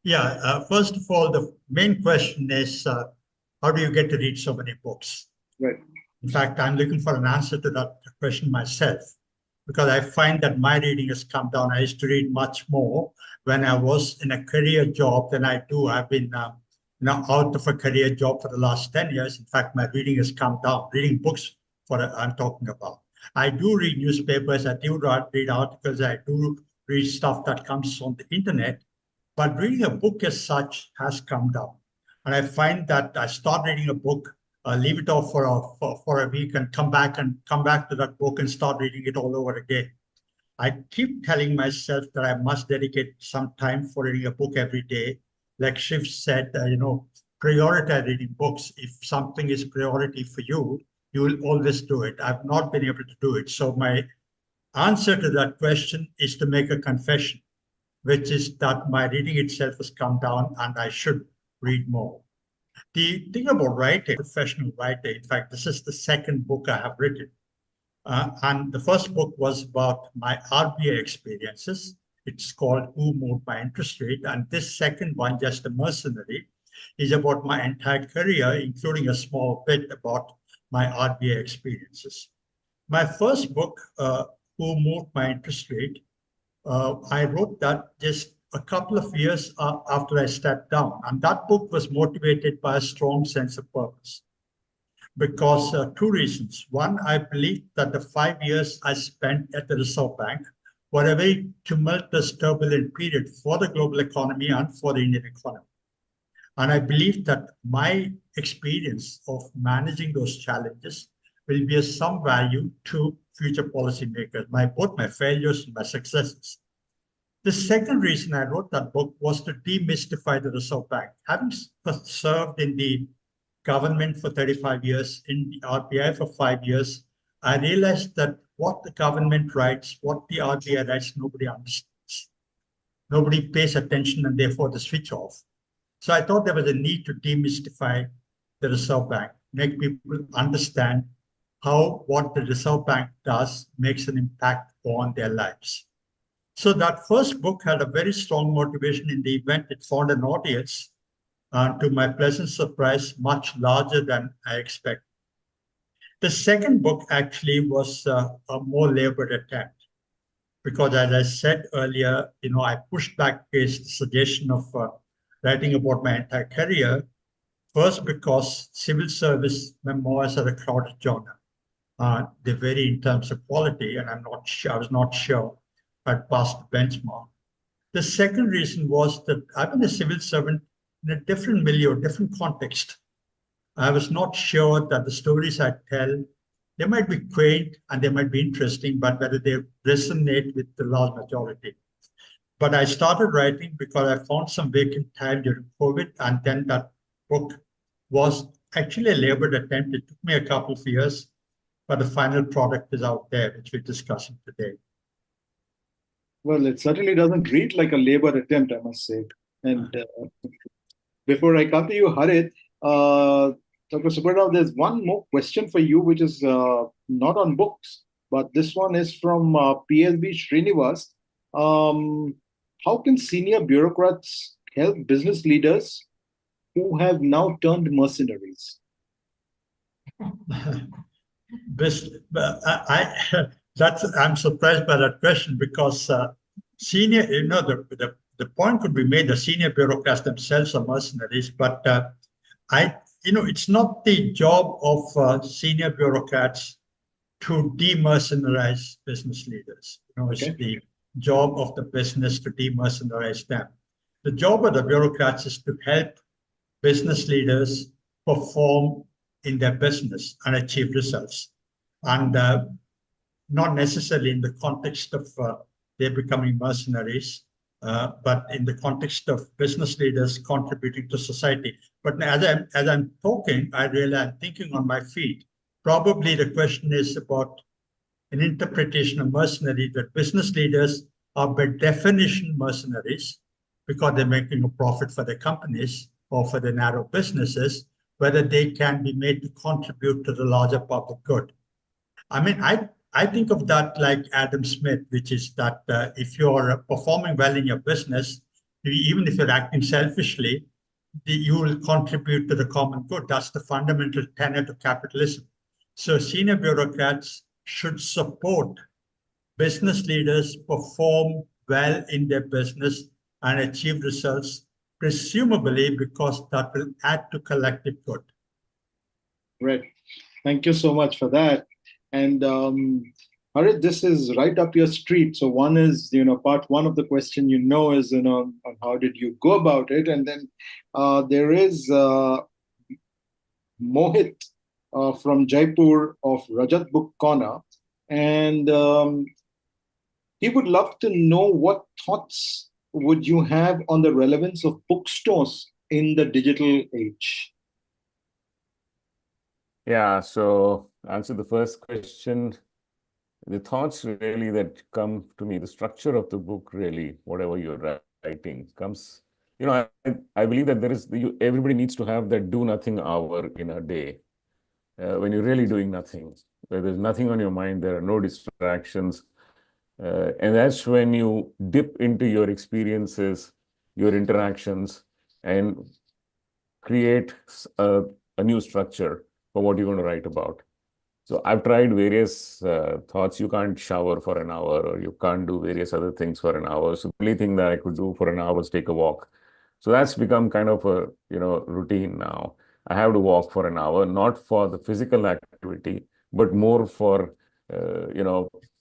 Yeah. First of all, the main question is, how do you get to read so many books? Right. In fact, I'm looking for an answer to that question myself, because I find that my reading has come down. I used to read much more when I was in a career job than I do. I've been out of a career job for the last 10 years. In fact, my reading has come down. Reading books, I'm talking about. I do read newspapers. I do read articles. I do read stuff that comes on the internet. But reading a book as such has come down. And I find that I start reading a book, leave it off for a week, and come back to that book and start reading it all over again. I keep telling myself that I must dedicate some time for reading a book every day. Like Shiv said, prioritize reading books. If something is priority for you, you will always do it. I've not been able to do it. So my answer to that question is to make a confession, which is that my reading itself has come down and I should read more. The thing about writing, professional writer, in fact, this is the second book I have written. And the first book was about my RBI experiences. It's called Who Moved My Interest Rate. And this second one, Just a Mercenary, is about my entire career, including a small bit about my RBI experiences. My first book, Who Moved My Interest Rate, I wrote that just a couple of years after I stepped down. And that book was motivated by a strong sense of purpose. Because two reasons. One, I believe that the 5 years I spent at the Reserve Bank were a very tumultuous, turbulent period for the global economy and for the Indian economy. And I believe that my experience of managing those challenges will be of some value to future policymakers, both my failures and my successes. The second reason I wrote that book was to demystify the Reserve Bank. Having served in the government for 35 years, in the RBI for 5 years, I realized that what the government writes, what the RBI writes, nobody understands. Nobody pays attention and therefore they switch off. So I thought there was a need to demystify the Reserve Bank, make people understand how what the Reserve Bank does makes an impact on their lives. So that first book had a very strong motivation in the event it found an audience, to my pleasant surprise, much larger than I expected. The second book actually was a more labored attempt because, as I said earlier, I pushed back against the suggestion of writing about my entire career. First, because civil service memoirs are a crowded genre. They vary in terms of quality, and I was not sure I'd passed the benchmark. The second reason was that I've been a civil servant in a different milieu, different context. I was not sure that the stories I tell, they might be quaint and they might be interesting, but whether they resonate with the large majority. But I started writing because I found some vacant time during COVID, and then that book was actually a labored attempt. It took me a couple of years, but the final product is out there, which we're discussing today. Well, it certainly doesn't read like a labor attempt, I must say. And before I come to you, Harit, Dr. Subbarao, there's one more question for you, which is not on books, but this one is from PSB Srinivas. How can senior bureaucrats help business leaders who have now turned mercenaries? I'm surprised by that question because senior, the point could be made the senior bureaucrats themselves are mercenaries, but it's not the job of senior bureaucrats to demercenarize business leaders. It's the job of the business to demercenarize them. The job of the bureaucrats is to help business leaders perform in their business and achieve results. And not necessarily in the context of they're becoming mercenaries, but in the context of business leaders contributing to society. But as I'm talking, I realize I'm thinking on my feet. Probably the question is about an interpretation of mercenary, that business leaders are by definition mercenaries because they're making a profit for their companies or for their narrow businesses, whether they can be made to contribute to the larger public good. I mean, I think of that like Adam Smith, which is that if you're performing well in your business, even if you're acting selfishly, you will contribute to the common good. That's the fundamental tenet of capitalism. So senior bureaucrats should support business leaders perform well in their business and achieve results, presumably because that will add to collective good. Right. Thank you so much for that. And Harit, this is right up your street. So one is, part one of the question, is, on how did you go about it? And then there is Mohit from Jaipur of Rajat Book Corner. And he would love to know what thoughts would you have on the relevance of bookstores in the digital age? Yeah, so answer the first question. The thoughts really that come to me, the structure of the book really, whatever you're writing, comes, I believe that everybody needs to have that do nothing hour in a day. When you're really doing nothing, where there's nothing on your mind, there are no distractions. And that's when you dip into your experiences, your interactions, and create a new structure for what you're going to write about. So I've tried various thoughts. You can't shower for an hour, or you can't do various other things for an hour. So the only thing that I could do for an hour was take a walk. So that's become kind of a routine now. I have to walk for an hour, not for the physical activity, but more for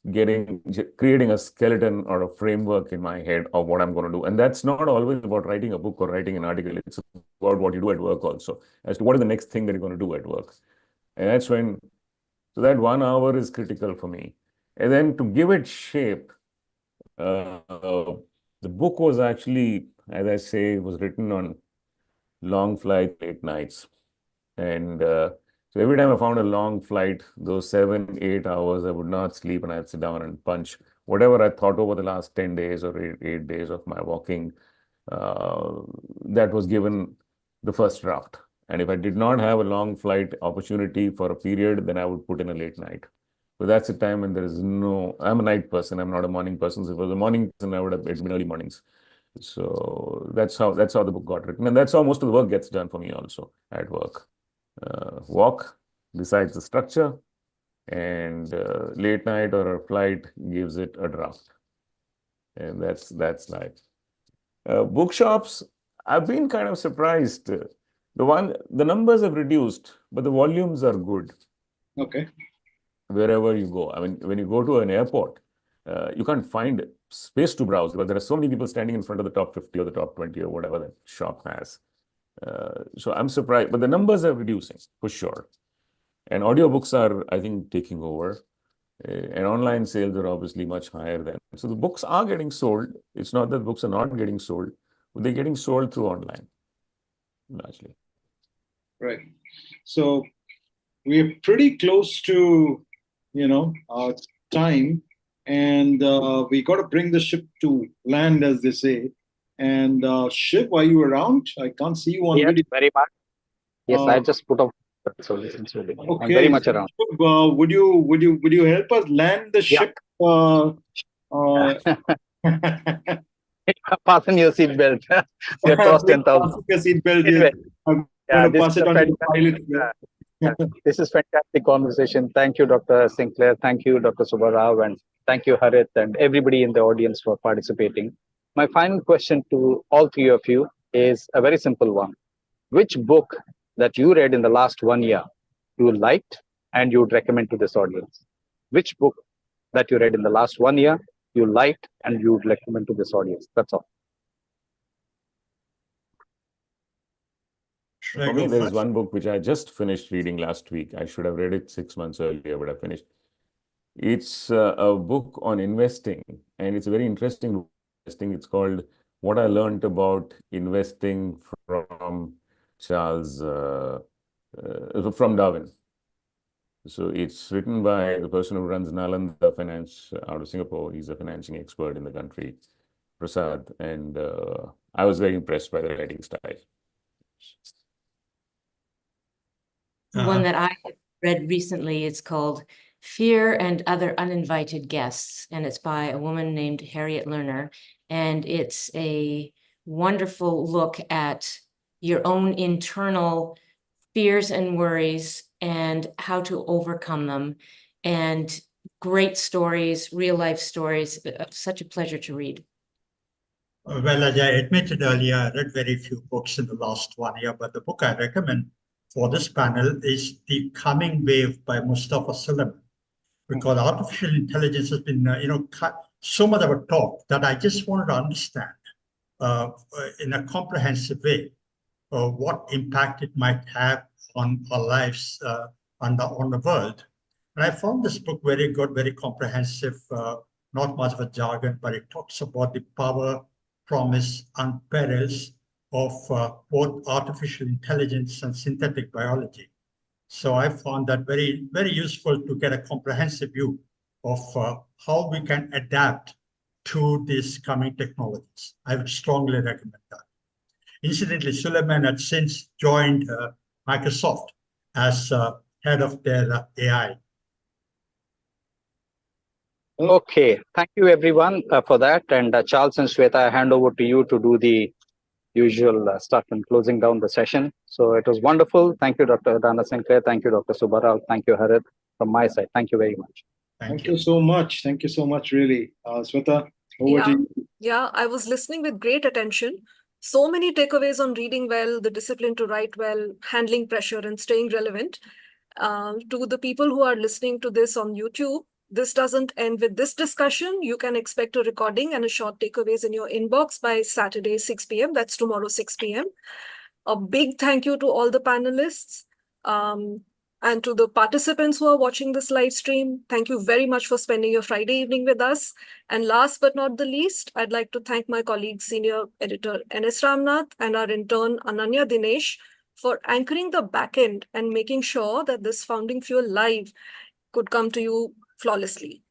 creating a skeleton or a framework in my head of what I'm going to do. And that's not always about writing a book or writing an article. It's about what you do at work also, as to what is the next thing that you're going to do at work. And that's when, so that 1 hour is critical for me. And then to give it shape, the book was actually, as I say, was written on long flight, late nights. And so every time I found a long flight, those 7, 8 hours, I would not sleep, and I'd sit down and punch whatever I thought over the last 10 days or 8 days of my walking. That was given the first draft. And if I did not have a long flight opportunity for a period, then I would put in a late night. So that's the time when there is I'm a night person. I'm not a morning person. So if I was a morning person, I would have been early mornings. So that's how the book got written. And that's how most of the work gets done for me also at work. Walk decides the structure, and late night or a flight gives it a draft. And that's life. Bookshops, I've been kind of surprised. The numbers have reduced, but the volumes are good. Okay. Wherever you go. I mean, when you go to an airport, you can't find space to browse because there are so many people standing in front of the top 50 or the top 20 or whatever that shop has. So I'm surprised, but the numbers are reducing for sure. And audiobooks are, I think, taking over. And online sales are obviously much higher than. So the books are getting sold. It's not that books are not getting sold, but they're getting sold through online, largely. Right. So we're pretty close to, our time, and we got to bring the ship to land, as they say. And Shiv, are you around? I can't see you on Yes, video. very much. Yes, I just put up. So Okay. I'm very much around. Shiv, would you help us land the ship? Fasten your seatbelt. We're crossed 10,000. Your seatbelt. Anyway, I'm going to pass it on to the pilot. This is fantastic conversation. Thank you, Dr. Sinclair. Thank you, Dr. Subbarao, and thank you, Harit, and everybody in the audience for participating. My final question to all three of you is a very simple one. Which book that you read in the last 1 year you liked and you would recommend to this audience? Which book that you read in the last 1 year you liked and you would recommend to this audience? That's all. For me, there is one book which I just finished reading last week. I should have read it 6 months earlier, but I finished. It's a book on investing, and it's a very interesting book. It's called What I Learned About Investing from Charles, from Darwin. So it's written by the person who runs Nalanda Finance out of Singapore. He's a financing expert in the country, Prasad, and I was very impressed by the writing style. One that I read recently is called Fear and Other Uninvited Guests, and it's by a woman named Harriet Lerner, and it's a wonderful look at your own internal fears and worries and how to overcome them, and great stories, real life stories. Such a pleasure to read. Well, as I admitted earlier, I read very few books in the last 1 year, but the book I recommend for this panel is The Coming Wave by Mustafa Suleyman, because artificial intelligence has been, so much of a talk that I just wanted to understand in a comprehensive way what impact it might have on our lives on the world. And I found this book very good, very comprehensive, not much of a jargon, but it talks about the power, promise, and perils of both artificial intelligence and synthetic biology. So I found that very, very useful to get a comprehensive view of how we can adapt to these coming technologies. I would strongly recommend that. Incidentally, Suleiman had since joined Microsoft as head of their AI. Okay, thank you everyone for that. And Charles and Shweta, I hand over to you to do the usual stuff and closing down the session. So it was wonderful. Thank you, Dr. Dana Sinclair. Thank you, Dr. Subbarao. Thank you, Harit, from my side. Thank you very much. Thank you so much. Thank you so much, really. Sweta, over to you. Yeah, I was listening with great attention. So many takeaways on reading well, the discipline to write well, handling pressure, and staying relevant. To the people who are listening to this on YouTube, this doesn't end with this discussion. You can expect a recording and a short takeaways in your inbox by Saturday, 6 p.m. That's tomorrow, 6 p.m. A big thank you to all the panelists and to the participants who are watching this live stream. Thank you very much for spending your Friday evening with us. And last but not the least, I'd like to thank my colleague, Senior Editor N.S. Ramnath, and our intern, Ananya Dinesh, for anchoring the backend and making sure that this Founding Fuel Live could come to you flawlessly.